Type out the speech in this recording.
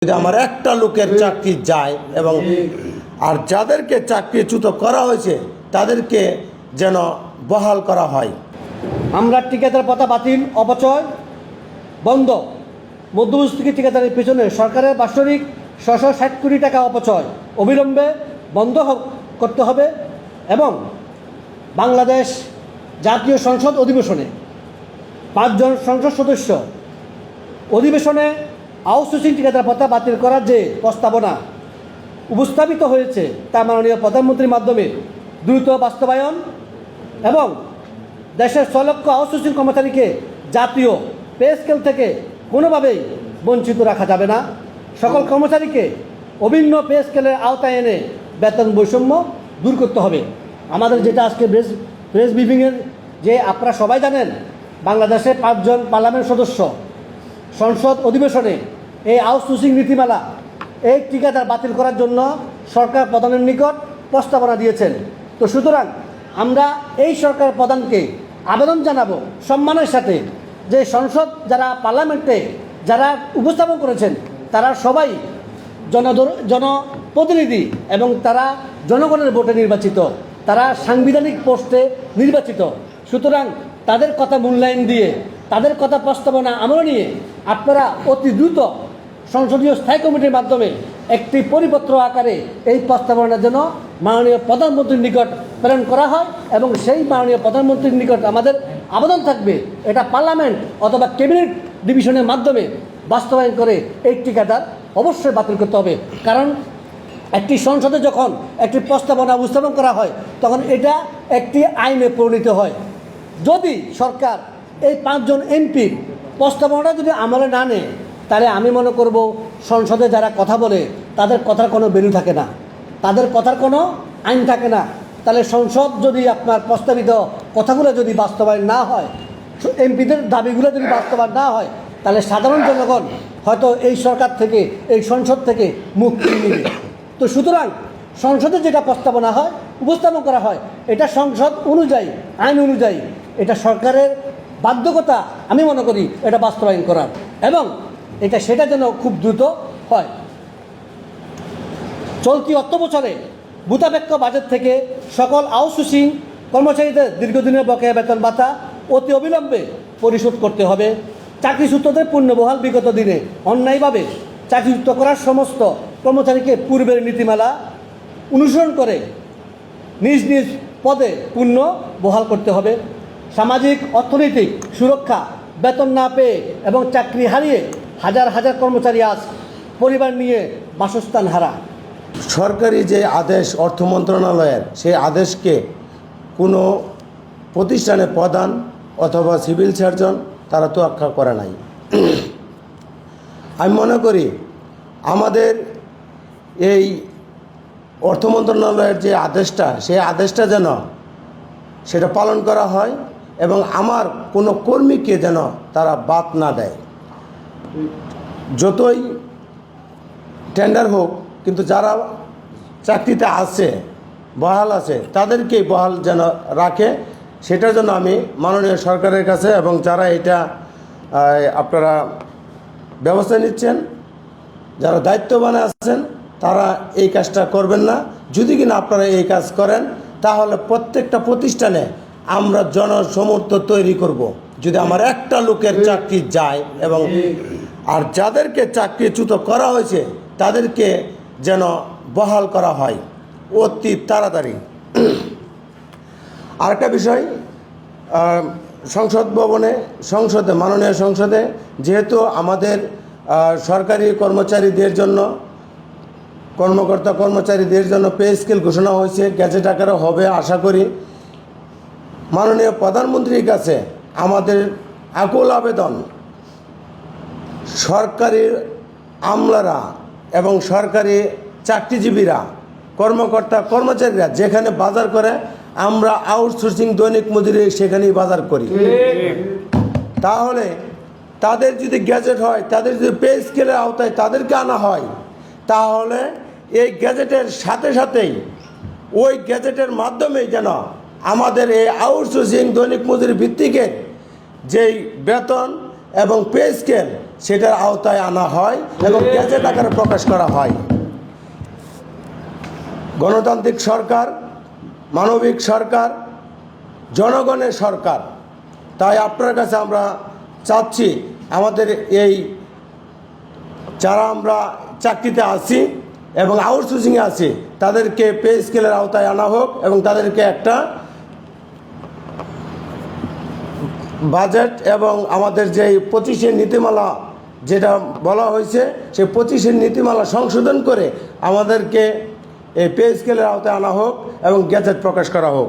যদি আমার একটা লোকের চাকরি যায় এবং আর যাদেরকে চাকরিচ্যুত করা হয়েছে তাদেরকে যেন বহাল করা হয়। আমরা ঠিকাদার পাতা বাতিল, অপচয় বন্ধ, মধ্যস্থিতি ঠিকাদারের পিছনে সরকারের বাৎসরিক ৬৬০ কোটি টাকা অপচয় অবিলম্বে বন্ধ করতে হবে এবং বাংলাদেশ জাতীয় সংসদ অধিবেশনে ৫ জন সংসদ সদস্য অধিবেশনে আউটসোর্সিং ঠিকাদার ভাতা বাতিল করার যে প্রস্তাবনা উপস্থাপিত হয়েছে তা মাননীয় প্রধানমন্ত্রীর মাধ্যমে দ্রুত বাস্তবায়ন এবং দেশের ৬ লক্ষ আউটসোর্সিং কর্মচারীকে জাতীয় পে স্কেল থেকে কোনোভাবেই বঞ্চিত রাখা যাবে না। সকল কর্মচারীকে অভিন্ন পে স্কেলের আওতায় এনে বেতন বৈষম্য দূর করতে হবে। আমাদের যেটা আজকে প্রেস ব্রিফিংয়ের যে আপনারা সবাই জানেন, বাংলাদেশে ৫ জন পার্লামেন্ট সদস্য সংসদ অধিবেশনে এই আউটসোর্সিং নীতিমালা এই ঠিকাদার বাতিল করার জন্য সরকার প্রধানের নিকট প্রস্তাবনা দিয়েছেন। তো সুতরাং আমরা এই সরকার প্রধানকে আবেদন জানাবো সম্মানের সাথে যে সংসদ যারা পার্লামেন্টে যারা উপস্থাপন করেছেন তারা সবাই জনপ্রতিনিধি এবং তারা জনগণের ভোটে নির্বাচিত, তারা সাংবিধানিক পোস্টে নির্বাচিত। সুতরাং তাদের কথা মূল্যায়ন দিয়ে তাদের কথা প্রস্তাবনা আমলে নিয়ে আপনারা অতি দ্রুত সংসদীয় স্থায়ী কমিটির মাধ্যমে একটি পরিপত্র আকারে এই প্রস্তাবনা যেন মাননীয় প্রধানমন্ত্রীর নিকট প্রেরণ করা হয় এবং সেই মাননীয় প্রধানমন্ত্রীর নিকট আমাদের আবেদন থাকবে এটা পার্লামেন্ট অথবা ক্যাবিনেট ডিভিশনের মাধ্যমে বাস্তবায়ন করে এই ঠিকাদার অবশ্যই বাতিল করতে হবে। কারণ একটি সংসদে যখন একটি প্রস্তাবনা উপস্থাপন করা হয় তখন এটা একটি আইনে পরিণত হয়। যদি সরকার এই ৫ জন এমপির প্রস্তাবনাটা যদি আমলে না নেয় তাহলে আমি মনে করব সংসদে যারা কথা বলে তাদের কথার কোনো ভ্যালু থাকে না, তাদের কথার কোনো আইন থাকে না। তাহলে সংসদ যদি আপনার প্রস্তাবিত কথাগুলো যদি বাস্তবায়ন না হয়, এমপিদের দাবিগুলো যদি বাস্তবায়ন না হয়, তাহলে সাধারণ জনগণ হয়তো এই সরকার থেকে এই সংসদ থেকে মুখ ফিরিয়ে নেবে। তো সুতরাং সংসদে যেটা প্রস্তাবনা হয় উপস্থাপন করা হয় এটা সংসদ অনুযায়ী আইন অনুযায়ী এটা সরকারের বাধ্যকতা আমি মনে করি এটা বাস্তবায়ন করার এবং এটা সেটা যেন খুব দ্রুত হয়। চলতি অর্থ বছরে ভূতাপেক্ষ বাজেট থেকে সকল আউটসোর্সিং কর্মচারীদের দীর্ঘদিনের বকেয়া বেতন ভাতা অতি অবিলম্বে পরিশোধ করতে হবে। চাকরিচ্যুতদের পুনর্বহাল বিগত দিনে অন্যায়ভাবে চাকরিচ্যুত করার সমস্ত কর্মচারীকে পূর্বের নীতিমালা অনুসরণ করে নিজ নিজ পদে পুনঃ বহাল করতে হবে। সামাজিক অর্থনৈতিক সুরক্ষা বেতন না পেয়ে এবং চাকরি হারিয়ে হাজার হাজার কর্মচারী আজ পরিবার নিয়ে বাসস্থান হারা। সরকারি যে আদেশ অর্থ মন্ত্রণালয়ের, সেই আদেশকে কোনো প্রতিষ্ঠানের প্রধান অথবা সিভিল সার্জন তারা তোয়াক্কা করে নাই। আমি মনে করি আমাদের এই অর্থ মন্ত্রণালয়ের যে আদেশটা সেই আদেশটা যেন সেটা পালন করা হয় এবং আমার কোনো কর্মীকে যেন তারা বাদ না দেয়। যতই টেন্ডার হোক কিন্তু যারা চাকরিতে আছে বহাল আছে তাদেরকেই বহাল যেন রাখে, সেটার জন্য আমি মাননীয় সরকারের কাছে এবং যারা এটা আপনারা ব্যবস্থা নিচ্ছেন, যারা দায়িত্ববান আছেন তারা এই কাজটা করবেন না। যদি কিনা আপনারা এই কাজ করেন তাহলে প্রত্যেকটা প্রতিষ্ঠানে আমরা জনসমর্থ তৈরি করব। যদি আমার একটা লোকের চাকরি যায় এবং আর যাদেরকে চাকরিচ্যুত করা হয়েছে তাদেরকে যেন বহাল করা হয় অতি তাড়াতাড়ি। আরেকটা বিষয়, সংসদ ভবনে সংসদে মাননীয় সংসদে যেহেতু আমাদের সরকারি কর্মচারীদের জন্য কর্মচারীদের জন্য পে স্কেল ঘোষণা হয়েছে, গ্যাজেট আকারে হবে আশা করি। মাননীয় প্রধানমন্ত্রীর কাছে আমাদের আকুল আবেদন, সরকারি আমলারা এবং সরকারি চাকরিজীবীরা কর্মচারীরা যেখানে বাজার করে আমরা আউটসোর্সিং দৈনিক মজুরি সেখানেই বাজার করি। তাহলে তাদের যদি গ্যাজেট হয়, তাদের যদি পে স্কেলের আওতায় তাদেরকে আনা হয়, তাহলে এই গ্যাজেটের সাথে সাথেই ওই গ্যাজেটের মাধ্যমেই যেন আমাদের এই আউটসোর্সিং দৈনিক মজুরি ভিত্তিকে যেই বেতন এবং পে স্কেল সেটার আওতায় আনা হয় এবং গ্যাজেট আকারে প্রকাশ করা হয়। গণতান্ত্রিক সরকার, মানবিক সরকার, জনগণের সরকার। তাই আপনার কাছে আমরা চাচ্ছি আমাদের এই যারা আমরা চাকরিতে আছি এবং আউটসোর্সিংয়ে আছি তাদেরকে পে স্কেলের আওতায় আনা হোক এবং তাদেরকে একটা বাজেট এবং আমাদের যে 25-এর নীতিমালা যেটা বলা হয়েছে সেই 25-এর নীতিমালা সংশোধন করে আমাদেরকে এই পে স্কেলের আওতায় আনা হোক এবং গ্যাজেট প্রকাশ করা হোক।